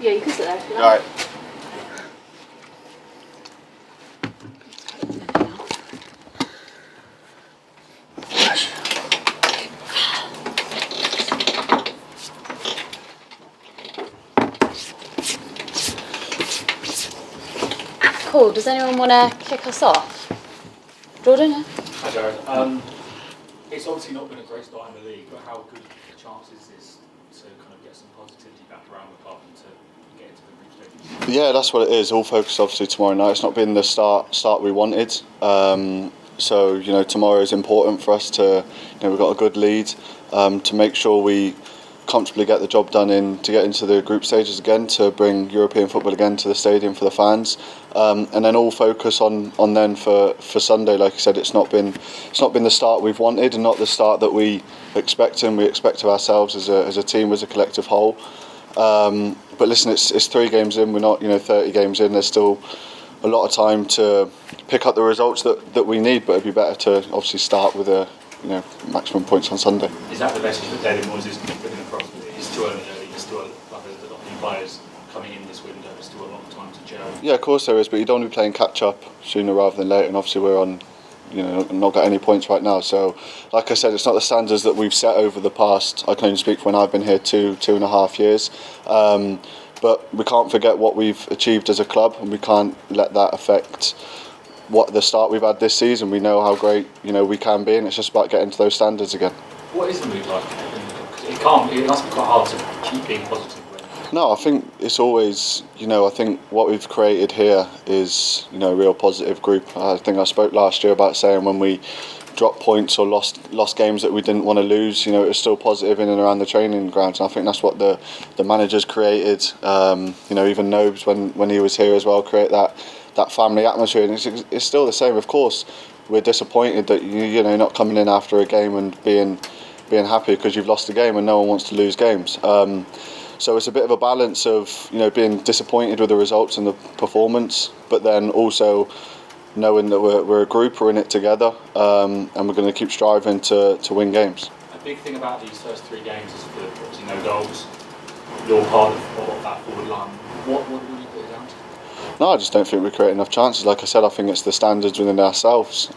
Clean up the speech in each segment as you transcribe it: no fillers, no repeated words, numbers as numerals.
Yeah, you can sit there if you like. All right. Cool. Does anyone want to kick us off? Jordan? Hi, Jarrod. It's obviously not been a great start in the league, but how good a chance is this to kind of get some positivity back around the club and to get into the group stage? Yeah, that's what it is. All focus obviously tomorrow night. It's not been the start we wanted. So tomorrow is important for us to. We've got a good lead to make sure we comfortably get the job done to get into the group stages again, to bring European football again to the stadium for the fans, and then all focus on then for Sunday. Like I said, it's not been the start we've wanted and not the start that we expect of ourselves as a team, as a collective whole. But listen, it's 3 games in. We're not 30 games in. There's still a lot of time to pick up the results that we need, but it'd be better to obviously start with a maximum points on Sunday. Is that the message that David Moyes is putting across? It's too early. There's still a lot of new players coming in this window. There's still a lot of time to gel. Yeah, of course there is, but you don't want to be playing catch up sooner rather than later. And obviously we're on, not got any points right now. So, like I said, it's not the standards that we've set over the past. I can only speak for when I've been here 2.5 years. But we can't forget what we've achieved as a club, and we can't let that affect the start we've had this season. We know how great we can be, and it's just about getting to those standards again. What is the mood like? It must be quite hard to keep being positive. No, I think it's always, I think what we've created here is, a real positive group. I think I spoke last year about saying when we dropped points or lost games that we didn't want to lose, it was still positive in and around the training grounds. And I think that's what the managers created. Even Nobes, when he was here as well, create that family atmosphere. And it's still the same. Of course, we're disappointed that you're not coming in after a game and being happy because you've lost a game, and no one wants to lose games. So it's a bit of a balance of being disappointed with the results and the performance, but then also knowing that we're a group, we're in it together, and we're going to keep striving to win games. A big thing about these first 3 games is that obviously no goals. You're part of that forward line. What would you put it down to? No, I just don't think we create enough chances. Like I said, I think it's the standards within ourselves,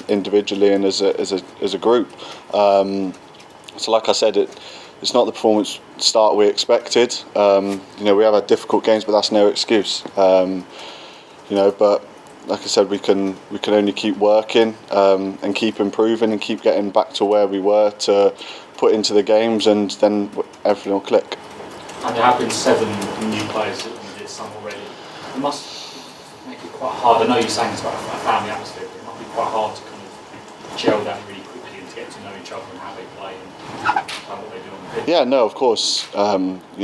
individually and as a group. So like I said, it's not the performance start we expected. We have had difficult games, but that's no excuse. But like I said, we can only keep working and keep improving and keep getting back to where we were to put into the games, and then everything will click. And there have been 7 new players in this summer already. It must make it quite hard. I know you're saying it's about a family atmosphere, but it might be quite hard to kind of gel that really quickly and to get to know each other and how they play and what they do on the pitch. Yeah, no, of course.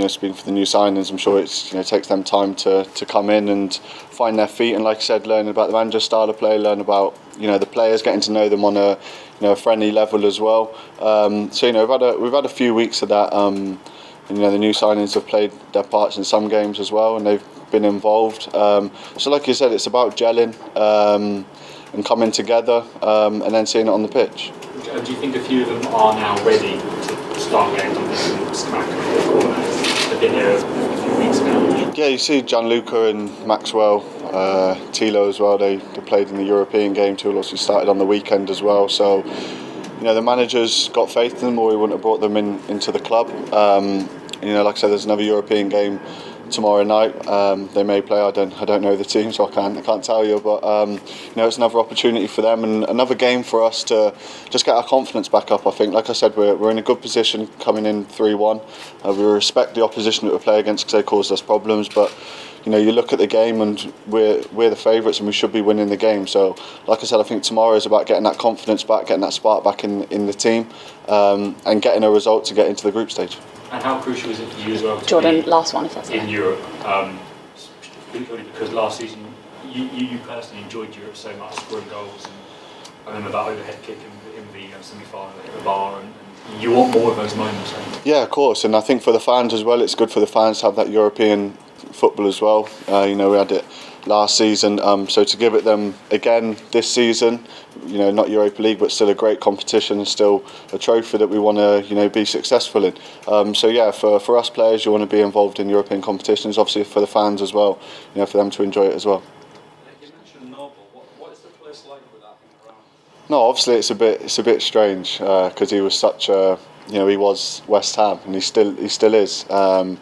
Speaking for the new signings, I'm sure it takes them time to come in and find their feet, and like I said, learn about the manager's style of play, learn about the players, getting to know them on a friendly level as well. We've had a few weeks of that. The new signings have played their parts in some games as well, and they've been involved. So like you said, it's about gelling and coming together, and then seeing it on the pitch. Do you think a few of them are now ready to start games on this smack of the corner? They've been here a few weeks now. Yeah, you see Gianluca and Maxwell, Tilo as well. They played in the European game too. Also started on the weekend as well. So the managers got faith in them, or we wouldn't have brought them into the club. Like I said, there's another European game tomorrow night. They may play. I don't know the team, so I can't tell you. But it's another opportunity for them and another game for us to just get our confidence back up. I think, like I said, we're in a good position coming in 3-1. We respect the opposition that we play against because they caused us problems. But you look at the game and we're the favourites and we should be winning the game. So, like I said, I think tomorrow is about getting that confidence back, getting that spark back in the team, and getting a result to get into the group stage. And how crucial is it for you as well? Jordan, last one if that's in Europe, purely because last season you personally enjoyed Europe so much, scoring goals, and I remember that overhead kick in the semi-final at the bar, and you want more of those moments, right? Yeah, of course, and I think for the fans as well, it's good for the fans to have that European football as well. We had last season. So to give it them again this season, not Europa League, but still a great competition and still a trophy that we want to, be successful in. So yeah, for us players, you want to be involved in European competitions. Obviously for the fans as well, for them to enjoy it as well. You mentioned Noble. What is the place like with that around? No, obviously it's a bit strange because he was such a. He was West Ham, and he still is. So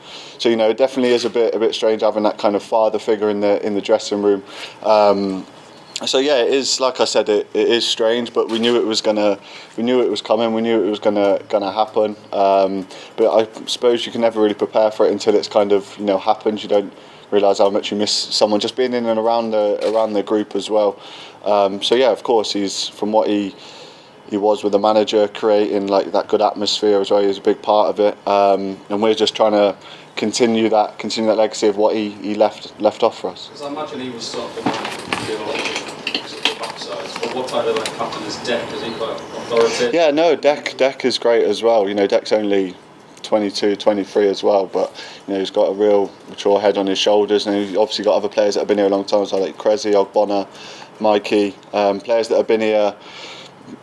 it definitely is a bit strange having that kind of father figure in the dressing room. So yeah, it is, like I said, it is strange, but we knew it was coming. We knew it was gonna happen. But I suppose you can never really prepare for it until it's kind of happened. You don't realise how much you miss someone just being in and around the group as well. So yeah, of course, he's from what he was with the manager, creating like that good atmosphere as well. He was a big part of it, and we're just trying to continue that legacy of what he left off for us. Because I imagine he was sort of the man who did a lot of the backsides. But what type of captain is Deck? Is he quite authoritative? Yeah, no, Deck is great as well. Deck's only 22, 23 as well, but he's got a real mature head on his shoulders, and he's obviously got other players that have been here a long time, so like Cressy, Ogbonna, Mikey, players that have been here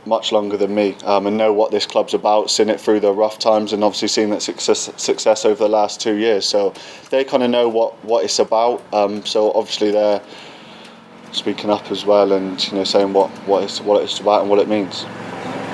much longer than me and know what this club's about, seen it through the rough times, and obviously seen that success over the last 2 years. So they kind of know what it's about. So obviously they're speaking up as well, and saying what it's about and what it means.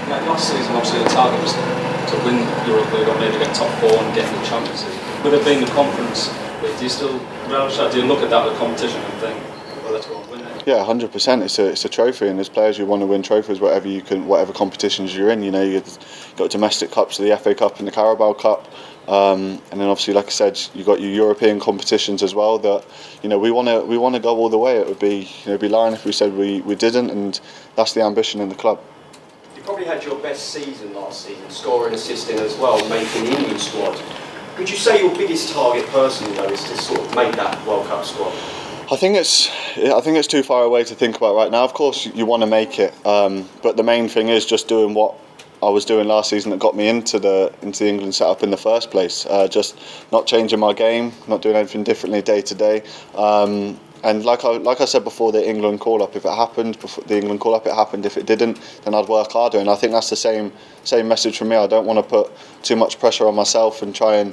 Like last season, obviously the target was to win Europa League or maybe get top 4 and get in the Champions League. With it being the conference, do you still relish that? Do you look at that as a competition and think, well, let's go and win it? Yeah, 100%. It's a trophy, and as players, you want to win trophies whatever competitions you're in. You've got domestic cups, the FA Cup and the Carabao Cup, and then obviously, like I said, you've got your European competitions as well. That we want to go all the way. It would be be lying if we said we didn't, and that's the ambition in the club. You probably had your best season last season, scoring, assisting as well, making the England squad. Would you say your biggest target personally though is to sort of make that World Cup squad? I think it's too far away to think about right now. Of course, you want to make it, but the main thing is just doing what I was doing last season that got me into the England setup in the first place. Just not changing my game, not doing anything differently day to day. And like I said before, the England call up, if it happened, it happened. If it didn't, then I'd work harder. And I think that's the same message from me. I don't want to put too much pressure on myself and try and,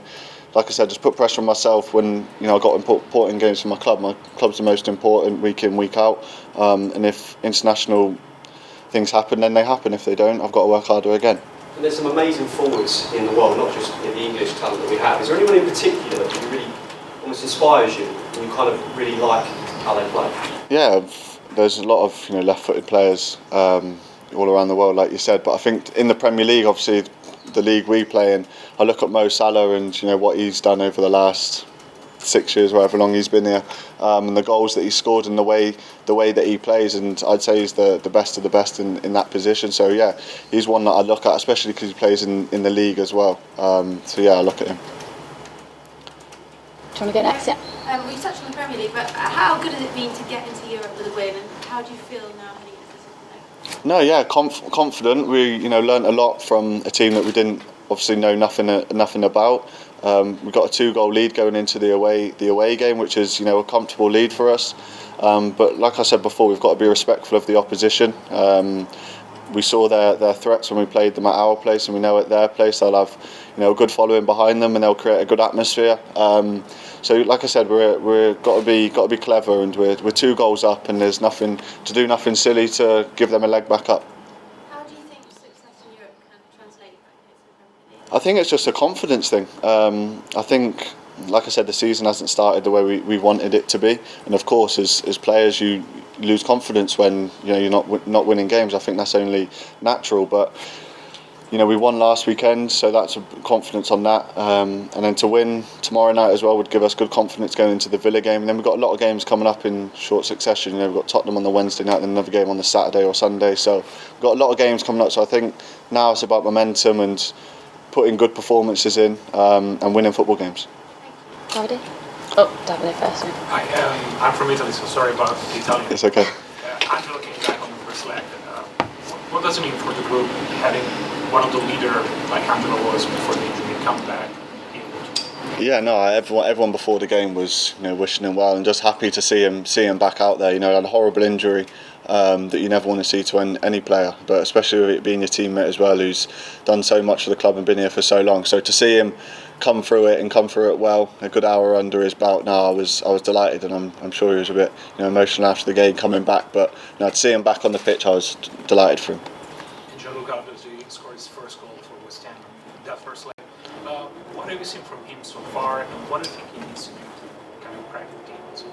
like I said, just put pressure on myself when I got important games for my club. My club's the most important week in, week out. And if international things happen, then they happen. If they don't, I've got to work harder again. And there's some amazing forwards in the world, not just in the English talent that we have. Is there anyone in particular that really almost inspires you and you kind of really like how they play? Yeah, there's a lot of left-footed players all around the world, like you said. But I think in the Premier League, obviously, the league we play in, I look at Mo Salah and what he's done over the last 6 years, however long he's been here, and the goals that he scored and the way that he plays, and I'd say he's the best of the best in that position. So yeah, he's one that I look at, especially because he plays in the league as well. So yeah, I look at him. Do you want to go next? Yeah. We touched on the Premier League, but how good has it been to get into Europe with a win, and how do you feel now heading into the second leg? No, yeah, confident. We learnt a lot from a team that we didn't obviously know nothing about. We got a 2-goal lead going into the away game, which is a comfortable lead for us. But like I said before, we've got to be respectful of the opposition. We saw their threats when we played them at our place, and we know at their place they'll have a good following behind them, and they'll create a good atmosphere. So like I said, we're got to be clever, and we're 2 goals up, and there's nothing silly to give them a leg back up. How do you think success in Europe can translate back into the Premier League? I think it's just a confidence thing. I think, like I said, the season hasn't started the way we wanted it to be, and of course, as players, you lose confidence when you're not winning games. I think that's only natural, but we won last weekend, so that's a confidence on that. And then to win tomorrow night as well would give us good confidence going into the Villa game. And then we've got a lot of games coming up in short succession. We've got Tottenham on the Wednesday night and another game on the Saturday or Sunday. So we've got a lot of games coming up. So I think now it's about momentum and putting good performances in and winning football games. Davide? Oh, Davide first. Hi, I'm from Italy, so sorry about the Italian. It's okay. Angelo came back on the first leg. What does it mean for the group having one of the leaders like Angelo was before the injury come back? Yeah, no, everyone before the game was, wishing him well and just happy to see him back out there. Had a horrible injury that you never want to see to any player, but especially with it being your teammate as well, who's done so much for the club and been here for so long. So to see him come through it well, a good hour under his belt now, I was delighted, and I'm sure he was a bit emotional after the game coming back. But to see him back on the pitch, I was delighted for him. And Gianluca obviously scored his first goal for West Ham in that first leg. What have you seen from him so far, and what do you think he needs to do to kind of crack the game also?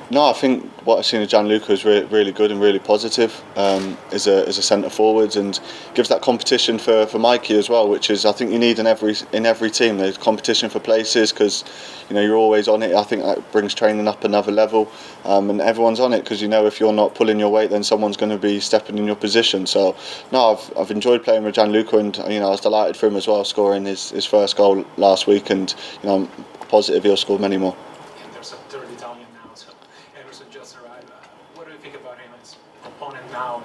No, I think what I've seen of Gianluca is really good and really positive as a centre forward, and gives that competition for Mikey as well, which is I think you need in every team. There's competition for places because you're always on it. I think that brings training up another level, and everyone's on it because if you're not pulling your weight, then someone's going to be stepping in your position. So no, I've enjoyed playing with Gianluca, and I was delighted for him as well, scoring his first goal last week, and I'm positive he'll score many more. And there's a third Italian now, so Emerson just arrived. What do you think about him as opponent now?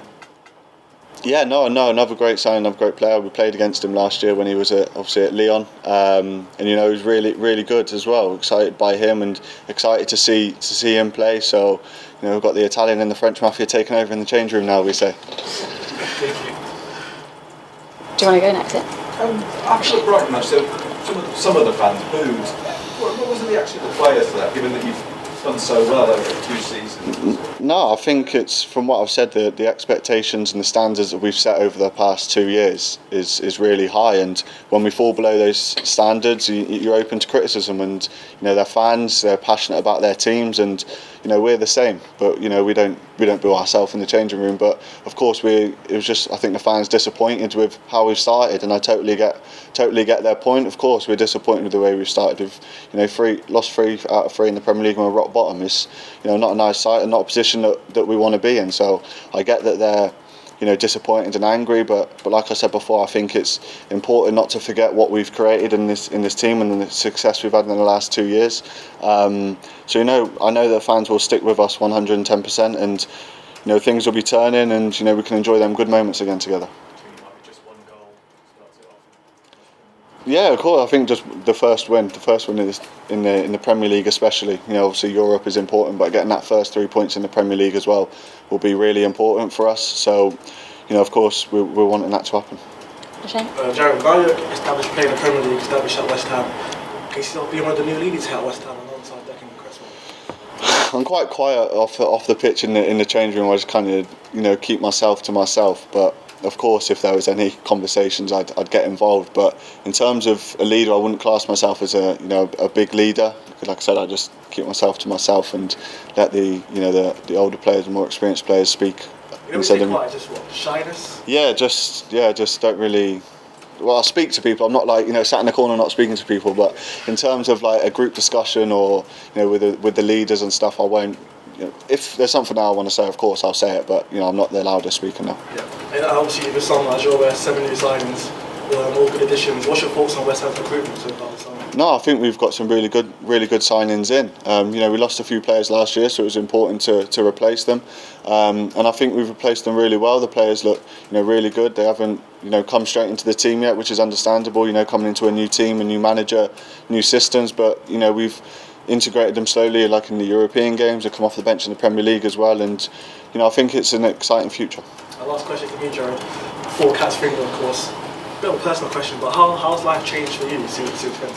Yeah, no, another great sign, another great player. We played against him last year when he was obviously at Lyon, and he was really good as well. Excited by him and excited to see him play. So we've got the Italian and the French mafia taking over in the change room now, we say. Thank you. Do you want to go next? After the Brighton match, so some of the fans booed. What was the reaction of the players to that, given that you've done so well over 2 seasons? No, I think it's, from what I've said, the expectations and the standards that we've set over the past 2 years is really high, and when we fall below those standards, you're open to criticism, and they're fans, they're passionate about their teams, and we're the same, but we don't boo ourselves in the changing room. But of course it was just, I think the fans disappointed with how we've started, and I totally get their point. Of course we're disappointed with the way we've started. We've lost 3 out of 3 in the Premier League and we're rock bottom. It's not a nice sight and not a position that we want to be in. So I get that they're disappointed and angry, but like I said before, I think it's important not to forget what we've created in this team and the success we've had in the last 2 years. So I know that fans will stick with us 110%, and things will be turning, and we can enjoy them good moments again together. Yeah, of course. I think just the first win in the Premier League, especially. Obviously Europe is important, but getting that first 3 points in the Premier League as well will be really important for us. So, of course, we're wanting that to happen. Jarrod, now you're established playing in the Premier League, established at West Ham. Can you still be one of the new leaders here at West Ham alongside Declan Cresswell? I'm quite quiet off the pitch in the change room. I just kind of keep myself to myself, but. Of course, if there was any conversations, I'd get involved. But in terms of a leader, I wouldn't class myself as a big leader. Like I said, I just keep myself to myself and let the older players, the more experienced players speak. Instead of just what, shyness? Yeah, just don't really. Well, I speak to people. I'm not sat in the corner not speaking to people. But in terms of like a group discussion or with the leaders and stuff, I won't. If there's something I want to say, of course I'll say it, but I'm not the loudest speaker now. Yeah, and obviously with some, as you're aware, 7 new signings, all good additions. What's your thoughts on West Ham's recruitment so far this summer? No, I think we've got some really good signings in. We lost a few players last year, so it was important to replace them. And I think we've replaced them really well. The players look, really good. They haven't, come straight into the team yet, which is understandable. Coming into a new team, a new manager, new systems. But we've integrated them slowly, like in the European games. They come off the bench in the Premier League as well, and I think it's an exciting future. Last question for me, Jarrod. 4 Cats finger, of course. A bit of a personal question, but how's life changed for you since then?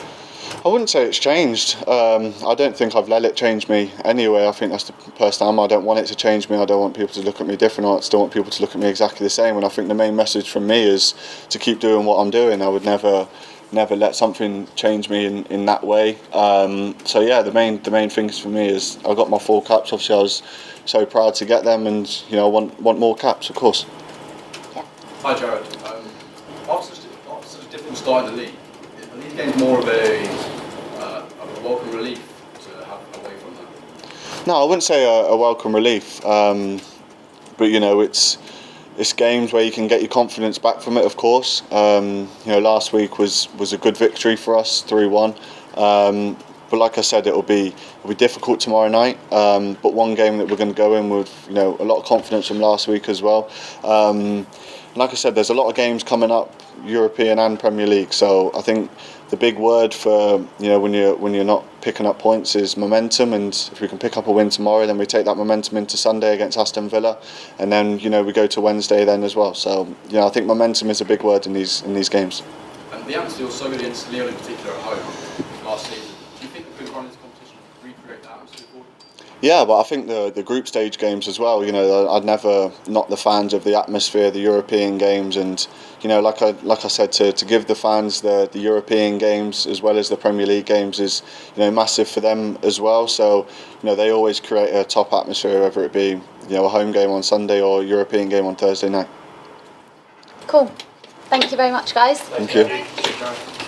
I wouldn't say it's changed. I don't think I've let it change me anyway. I think that's the person I am. I don't want it to change me. I don't want people to look at me different. I still want people to look at me exactly the same. And I think the main message from me is to keep doing what I'm doing. I would never let something change me in that way. So yeah, the main things for me is I got my 4 caps. Obviously I was so proud to get them, and I want more caps, of course. Yeah. Hi Jarrod. After such a difficult start in the league, are these games more of a welcome relief to have away from that? No, I wouldn't say a welcome relief, but it's games where you can get your confidence back from it, of course. Last week was a good victory for us, 3-1. but like I said, it'll be difficult tomorrow night. But one game that we're going to go in with, you know, a lot of confidence from last week as well. Like I said, there's a lot of games coming up, European and Premier League. So I think the big word for, you know, when you're not picking up points is momentum. And if we can pick up a win tomorrow, then we take that momentum into Sunday against Aston Villa, and then, you know, we go to Wednesday then as well. So, you know, I think momentum is a big word in these games. And the atmosphere was so good against Lyon in particular at home last season. Do you think we could run this competition and recreate that atmosphere forward? Yeah, but I think the group stage games as well, you know, I'd never knock the fans of the atmosphere, the European games, and, you know, like I said, to give the fans the European games as well as the Premier League games is, you know, massive for them as well. So, you know, they always create a top atmosphere, whether it be, you know, a home game on Sunday or a European game on Thursday night. Cool. Thank you very much, guys. Thank you.